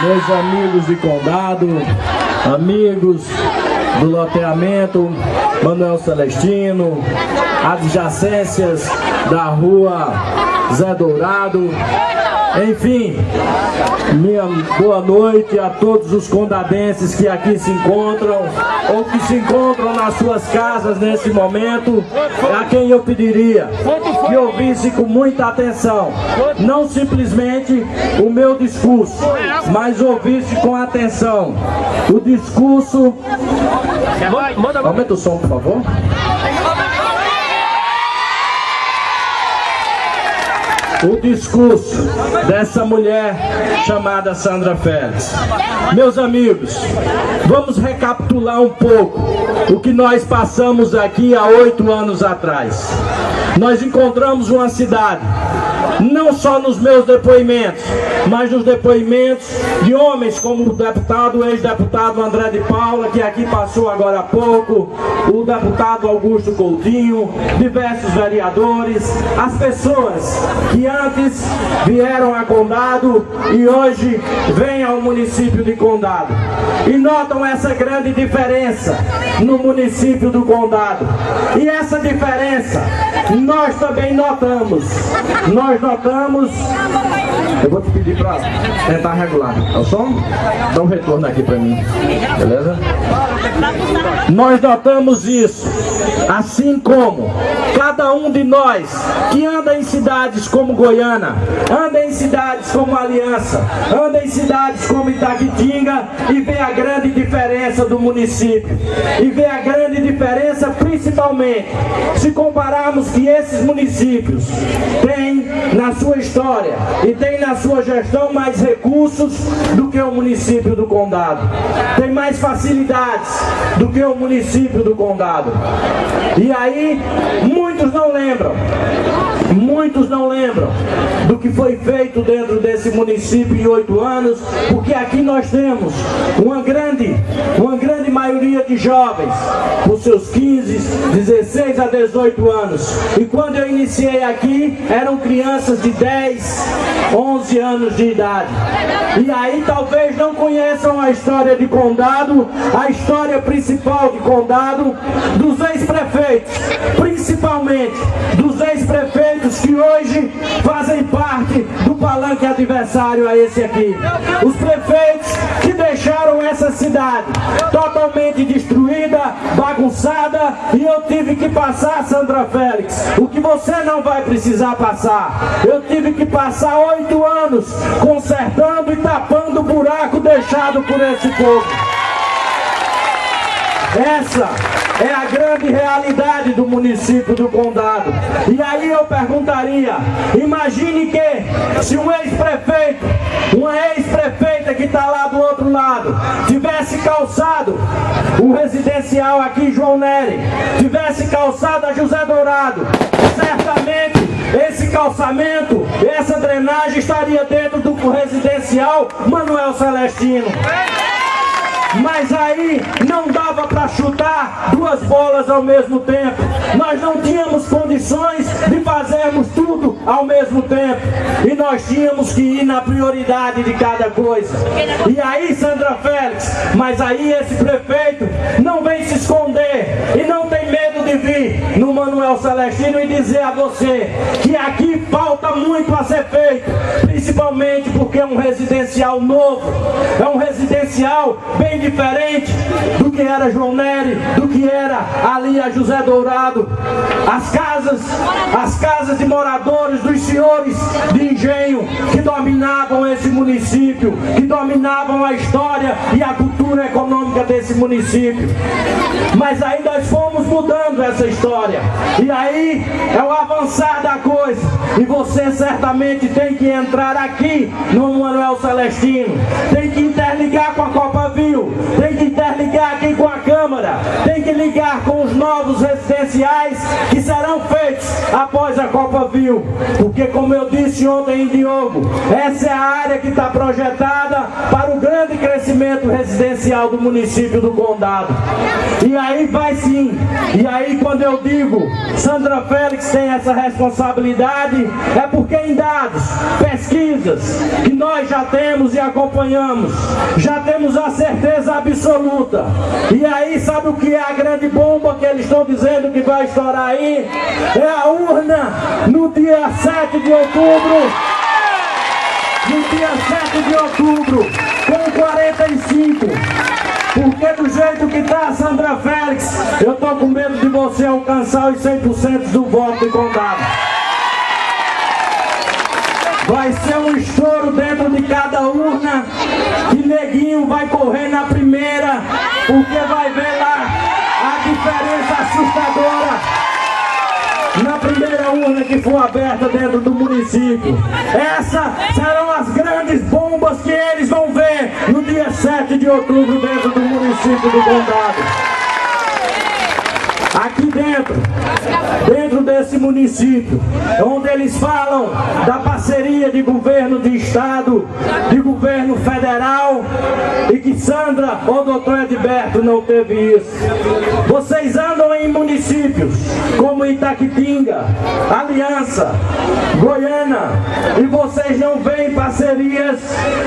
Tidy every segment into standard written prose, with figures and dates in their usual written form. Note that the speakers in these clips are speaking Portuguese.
meus amigos de Condado, amigos do loteamento Manuel Celestino, adjacências da rua Zé Dourado, enfim, minha boa noite a todos os condadenses que aqui se encontram ou que se encontram nas suas casas nesse momento, a quem eu pediria que ouvisse com muita atenção, não simplesmente o meu discurso, mas ouvisse com atenção o discurso. Aumenta o som, por favor. O discurso dessa mulher chamada Sandra Félix. Meus amigos, vamos recapitular um pouco o que nós passamos aqui há 8 anos atrás. Nós encontramos uma cidade, não só nos meus depoimentos, mas nos depoimentos de homens como o deputado, o ex-deputado André de Paula, que aqui passou agora há pouco, o deputado Augusto Coutinho, diversos vereadores, as pessoas que antes vieram a Condado e hoje vêm ao município de Condado. E notam essa grande diferença no município do Condado. E essa diferença nós também notamos. Nós notamos. Eu vou te pedir para tentar regular. É o som? Dá um retorno aqui para mim. Beleza? Nós notamos isso. Assim como cada um de nós que anda em cidades como Goiânia, anda em cidades como Aliança, anda em cidades como Itaquitinga e vê a grande diferença do município. E vê a grande diferença principalmente se compararmos que esses municípios têm na sua história e têm na sua gestão mais recursos do que o município do Condado. Tem mais facilidades do que o município do Condado. E aí, muitos não lembram do que foi feito dentro desse município em 8 anos, porque aqui nós temos uma grande maioria de jovens, com seus 15, 16 a 18 anos. E quando eu iniciei aqui, eram crianças de 10, 11 anos de idade. E aí talvez não conheçam a história de Condado, a história principal de Condado, dos ex-prefeitos, principalmente dos ex-prefeitos que hoje fazem parte do palanque adversário a esse aqui. Os prefeitos que deixaram essa cidade totalmente destruída, bagunçada, e eu tive que passar, Sandra Félix, o que você não vai precisar passar. Eu tive que passar 8 anos consertando e tapando o buraco deixado por esse povo. Essa é a grande realidade do município do Condado. E aí eu perguntaria, imagine que se um ex-prefeito, uma ex-prefeita que está lá do outro lado, tivesse calçado o residencial aqui João Nery, tivesse calçado a José Dourado, certamente esse calçamento, essa drenagem estaria dentro do residencial Manuel Celestino. Mas aí não dava para chutar 2 bolas ao mesmo tempo. Nós não tínhamos condições de fazermos tudo ao mesmo tempo. E nós tínhamos que ir na prioridade de cada coisa. E aí, Sandra Félix, mas aí esse prefeito não vem se esconder e não tem medo de vir no Manuel Celestino e dizer a você que aqui falta muito a ser feito, principalmente porque é um residencial novo, é um residencial bem diferente do que era João Nery, do que era ali a José Dourado. As casas de moradores, dos senhores de engenho que dominavam esse município, que dominavam a história e a cultura econômica desse município. Mas aí nós fomos mudando essa história. E aí é o avançar da coisa. E você certamente tem que entrar aqui no Manuel Celestino, tem que interligar com a Copavil, tem que interligar aqui com a Câmara, tem que ligar com os novos residenciais que serão feitos feitos após a Copa Vil, porque, como eu disse ontem em Diogo, essa é a área que está projetada para o grande crescimento residencial do município do Condado. E aí vai sim, e aí quando eu digo Sandra Félix tem essa responsabilidade, é porque em dados, pesquisas que nós já temos e acompanhamos, já temos a certeza absoluta. E aí sabe o que é a grande bomba que eles estão dizendo que vai estourar aí? É a urna no dia 7 de outubro. No dia 7 de outubro, com 45. Porque do jeito que está a Sandra Félix, eu estou com medo de você alcançar os 100% do voto do Condado. Vai ser um estouro dentro de cada urna, que neguinho vai correr na primeira, porque vai ver lá a diferença assustadora na primeira urna que for aberta dentro do município. Essas serão as grandes bombas que eles vão ver no dia 7 de outubro dentro do município do Condado. Aqui dentro desse município, onde eles falam da parceria de governo de estado, de governo federal, e que Sandra ou doutor Edberto não teve isso. Vocês andam em municípios como Itaquitinga, Aliança, Goiânia, e vocês não veem parcerias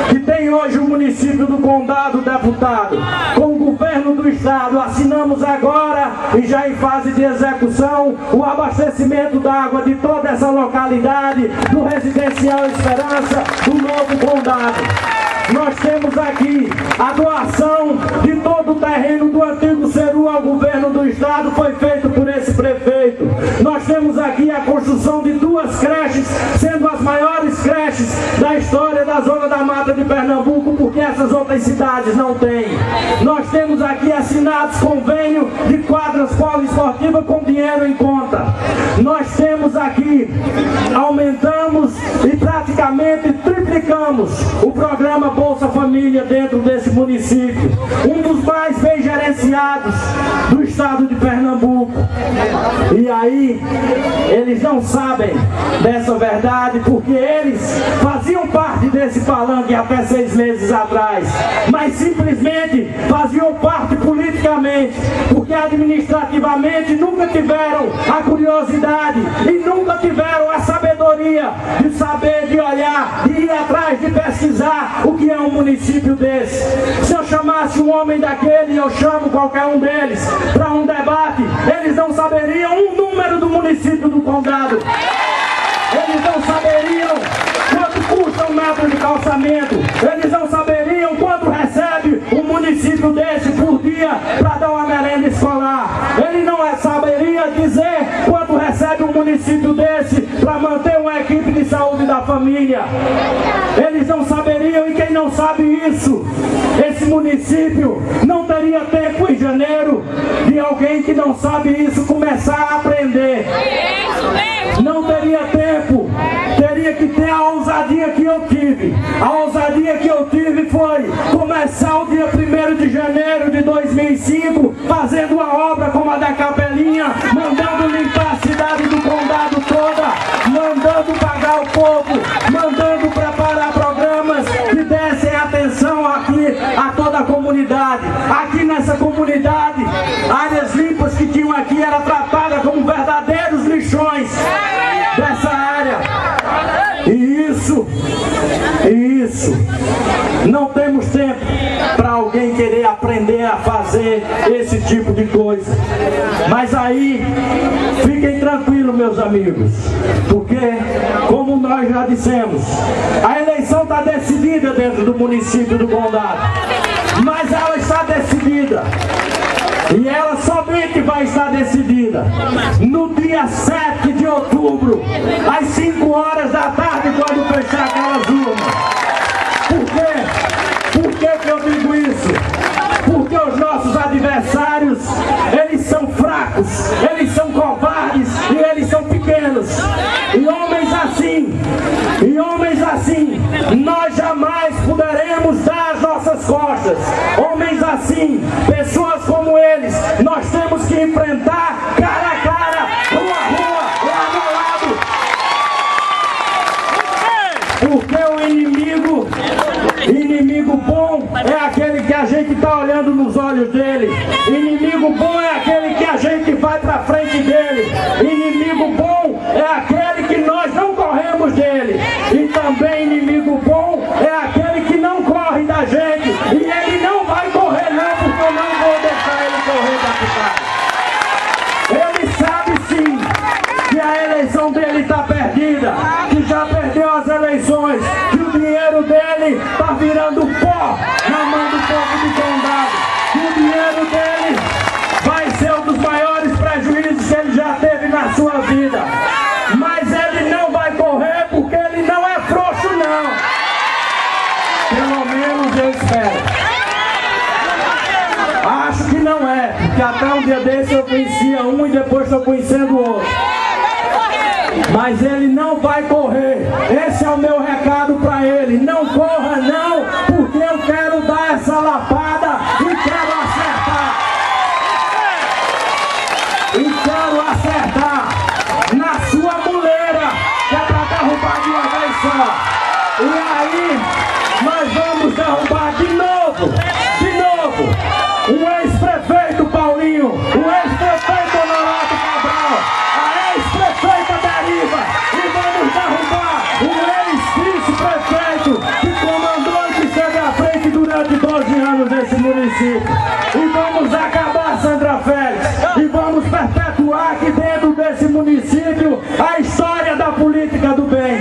que tem hoje o município do Condado, deputado, com o governo do estado. Assinamos agora e já em fase de execução o abastecimento da água de toda essa localidade, do Residencial Esperança, do novo Condado. Nós temos aqui a doação de todo o terreno do antigo Ceru ao governo do estado, foi feito por esse prefeito. Nós temos aqui a construção de 2 creches, sendo as maiores creches da história da Zona da Mata de Pernambuco, porque essas outras cidades não têm. Nós temos aqui assinados convênio de quadras poliesportivas com dinheiro em conta. Nós temos aqui, aumentamos e praticamente triplicamos o programa Bolsa Família dentro desse município, um dos mais bem gerenciados do estado de Pernambuco. E aí, eles não sabem dessa verdade, porque eles faziam parte desse palanque até 6 meses atrás, mas simplesmente faziam parte politicamente, porque administrativamente nunca tiveram a curiosidade e nunca tiveram a sabedoria de saber, de olhar, de ir atrás, de pesquisar o que é um município desse. Se eu chamasse um homem daquele, eu chamo qualquer um deles para um debate, eles não saberiam um número do município do Condado. Eles não saberiam quanto custa um metro de calçamento. Eles não saberiam quanto recebe um município desse por dia para dar uma merenda escolar. Ele não saberia dizer quanto recebe um município desse para manter uma equipe de saúde da família. Eles não saberiam, e quem não sabe isso, esse município não teria tempo em janeiro de alguém que não sabe isso começar a aprender. Não teria tempo, teria que ter a ousadia que eu tive. A ousadia que eu tive foi começar o dia 1º de janeiro de 2005 fazendo uma obra como a da Capelinha, mandando limpar a cidade do Condado toda, mandando pagar o povo, mandando preparar programas que dessem atenção aqui a toda a comunidade. Aqui nessa comunidade, áreas limpas que tinham aqui era tratada como verdadeiros lixões dessa área. E isso, não temos tempo para alguém querer aprender a fazer esse tipo de coisa. Mas aí, fiquem tranquilos, meus amigos, porque, como nós já dissemos, a eleição está decidida dentro do município do Condado, mas ela está decidida. E ela somente vai estar decidida no dia 7 de outubro, às 5 horas da tarde, quando fechar aquelas urnas. Por quê? Por que eu digo isso? Porque os nossos adversários, eles são fracos, eles são covardes e eles são pequenos. E homens assim, nós jamais poderemos dar as nossas costas. Homens assim, pessoas como eles, nós temos que enfrentar cara a cara, rua a rua, aquele que a gente está olhando nos olhos dele. Inimigo bom é aquele que a gente vai para frente dele. Inimigo bom é aquele que nós não corremos dele. E também inimigo bom é aquele que não corre da gente. E ele não vai correr não, porque eu não vou deixar ele correr, deputado. Ele sabe sim que a eleição dele está perdida, que já perdeu as eleições, que o dinheiro dele está virando pó na mão do povo do condado, que o dinheiro dele vai ser um dos maiores prejuízos que ele já teve na sua vida. Mas ele não vai correr porque ele não é frouxo não. Pelo menos eu espero. Acho que não é, porque até um dia desse eu conhecia um e depois estou conhecendo o outro. Mas ele não vai correr. Esse é o meu recado para ele. Não corra não, porque eu quero dar essa lapada e quero acertar. E quero acertar na sua muleira, que é para derrubar de uma vez só. E aí nós vamos derrubar de novo, o ex-prefeito Paulinho, o ex-prefeito Honorato Cabral, a ex-prefeita Deriva, e vamos derrubar o ex-vice-prefeito que comandou e que esteve à frente durante 12 anos nesse município. E vamos acabar Sandra Félix, e vamos perpetuar aqui dentro desse município a história da política do bem.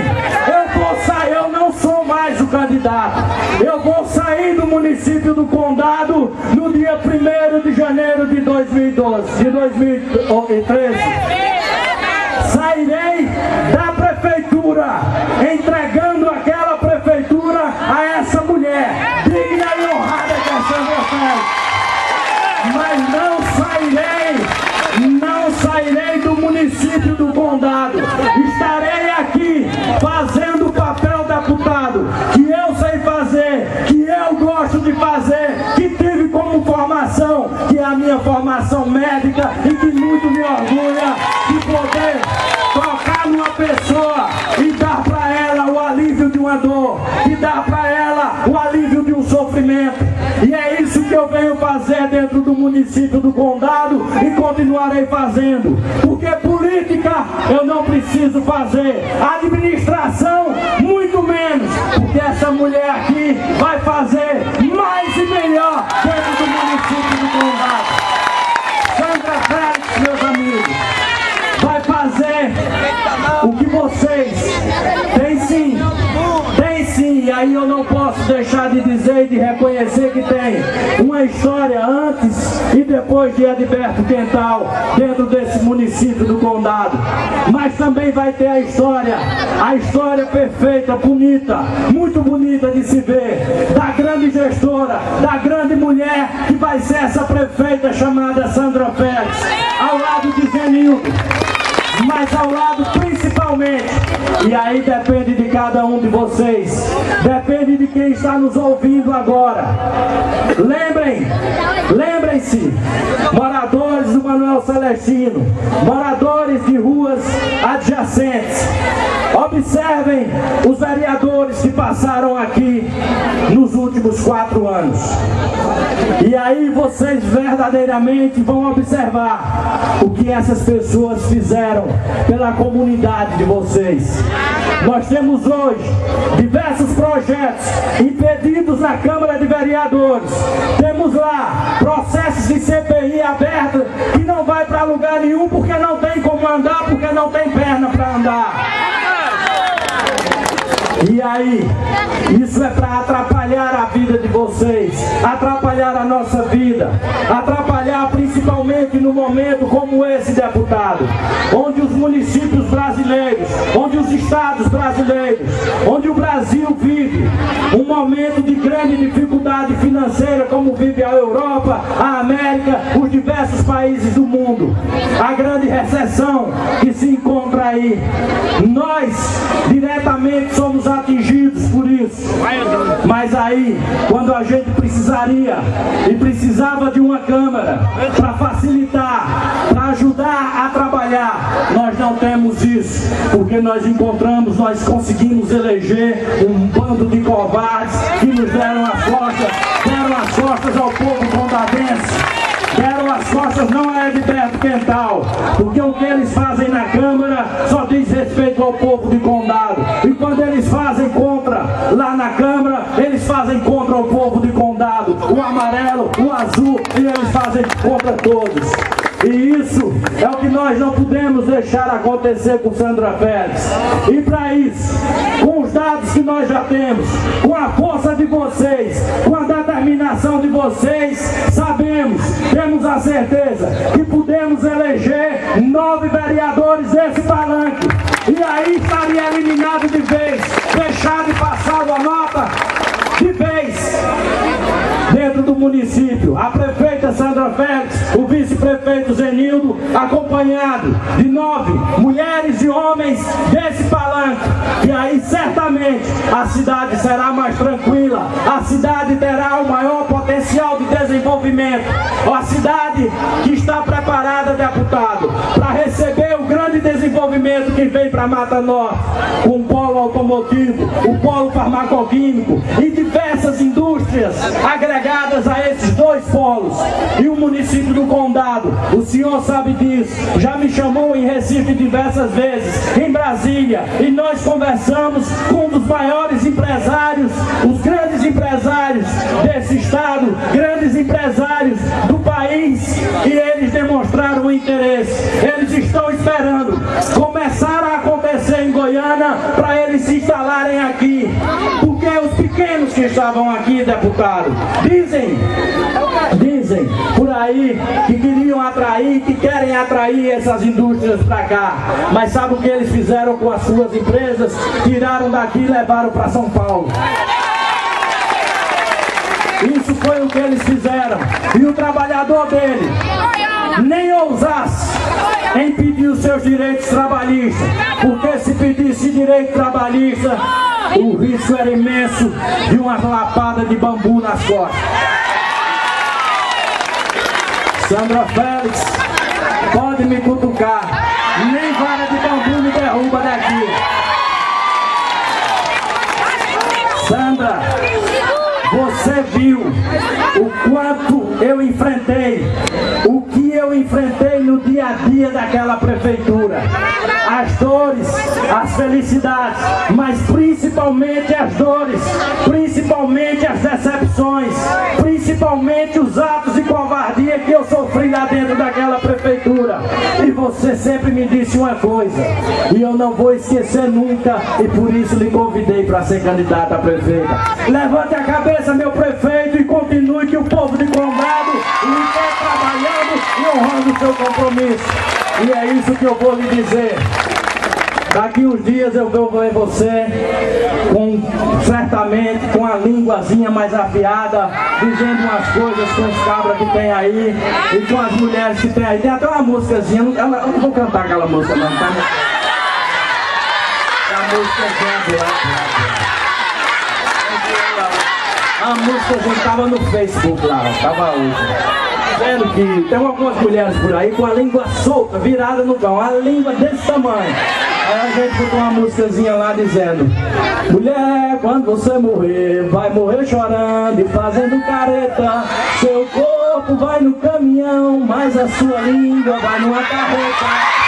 Eu não sou mais o candidato. Eu vou sair do município do Condado no dia 1º de janeiro de 2013. Sairei da prefeitura, entregando aquela prefeitura a essa mulher digna e honrada que é Sandra Félix. Mas não sairei do município do Condado. Estarei aqui fazendo o papel deputado que eu sei fazer, que eu gosto de fazer, que tive como formação, que é a minha formação médica, e que muito me orgulha de poder tocar numa pessoa e dar para ela o alívio de uma dor, e dar para ela o alívio de um sofrimento. E é isso que eu venho fazer dentro do município do Condado e continuarei fazendo. Porque política eu não preciso fazer, administração muito menos, porque essa mulher aqui vai fazer mais e melhor dentro do município do Condado. Sandra Félix, meus amigos, vai fazer o que vocês têm sim, e aí eu não posso deixar de dizer e de reconhecer que tem uma história antes e depois de Edberto Quental dentro desse município do Condado. Mas também vai ter a história perfeita, bonita, muito bonita de se ver, da grande gestora, da grande mulher que vai ser essa prefeita chamada Sandra Félix, ao lado de Zenildo, mas ao lado principalmente, e aí depende de cada um de vocês, depende de quem está nos ouvindo agora. Lembrem-se, moradores do Manuel Celestino, moradores de ruas adjacentes, observem os vereadores que passaram aqui nos últimos 4 anos. E aí vocês verdadeiramente vão observar o que essas pessoas fizeram pela comunidade de vocês. Nós temos hoje diversos projetos impedidos na Câmara de Vereadores. Temos lá processos de CPI abertos que não vai para lugar nenhum porque não tem como andar, porque não tem perna para andar. E aí, isso é para atrapalhar a vida de vocês, atrapalhar a nossa vida, atrapalhar principalmente no momento como esse, deputado, onde os municípios brasileiros, onde os estados brasileiros, onde o Brasil vive um momento de grande dificuldade financeira, como vive a Europa, a América, os diversos países do mundo, a grande recessão que se encontra aí. Nós, diretamente, somos atingidos por isso. Mas aí, quando a gente precisaria e precisava de uma Câmara para facilitar, para ajudar a trabalhar, nós não temos isso, porque nós conseguimos eleger um bando de covardes que nos deram as costas fazem contra o povo de Condado, o amarelo, o azul, e eles fazem contra todos. E isso é o que nós não podemos deixar acontecer com Sandra Félix. E para isso, com os dados que nós já temos, com a força de vocês, com a determinação de vocês, sabemos, temos a certeza que podemos eleger 9 vereadores desse palanque. E aí estaria eliminado de vez, fechado e passado a nota de vez dentro do município. A prefeita Sandra Félix, o vice-prefeito Zenildo, acompanhado de 9 mulheres e homens desse palanque. E aí certamente a cidade será mais tranquila, a cidade terá o maior potencial de desenvolvimento. A cidade que está preparada, deputado, para receber o grande desenvolvimento que vem para Mata Norte, com o polo automotivo, o polo farmacoquímico e diversas indústrias agregadas a esses 2 polos. E o município do Condado, o senhor sabe disso, já me chamou em Recife diversas vezes, em Brasília, e nós conversamos com um dos maiores empresários, os grandes empresários desse estado, grandes empresários do país, e eles demonstraram o interesse. Eles estão esperando começar a acontecer em Goiânia para eles se instalarem aqui, porque os pequenos que estavam aqui, deputado, dizem por aí que queriam atrair, que querem atrair essas indústrias para cá, mas sabe o que eles fizeram com as suas empresas? Tiraram daqui e levaram para São Paulo. Isso foi o que eles fizeram. E o trabalhador dele nem ousasse em pedir os seus direitos trabalhistas, porque se pedisse direito trabalhista, o risco era imenso de uma lapada de bambu nas costas. Sandra Félix, pode me cutucar, nem vara de bambu me derruba daqui. Sandra, você viu o quanto eu enfrentei, o que eu enfrentei no dia a dia daquela prefeitura. As dores, as felicidades, mas principalmente as dores, principalmente as decepções, principalmente os atos de covardia que eu sofri lá dentro daquela prefeitura. E você sempre me disse uma coisa, e eu não vou esquecer nunca, e por isso lhe convidei para ser candidata a prefeita. Levante a cabeça, meu prefeito, e continue, que o povo de Condado lhe quer trabalhando e honrando o seu compromisso. E é isso que eu vou lhe dizer. Daqui uns dias eu vou ver você certamente com a linguazinha mais afiada, dizendo umas coisas com os cabras que tem aí e com as mulheres que tem aí. Tem até uma músicazinha, eu não vou cantar aquela música não, tá? A música a música já estava no Facebook lá, estava hoje. Vendo que tem algumas mulheres por aí com a língua solta, virada no pão, a língua desse tamanho. Aí a gente botou uma músicazinha lá dizendo: mulher, quando você morrer, vai morrer chorando e fazendo careta. Seu corpo vai no caminhão, mas a sua língua vai numa carreta.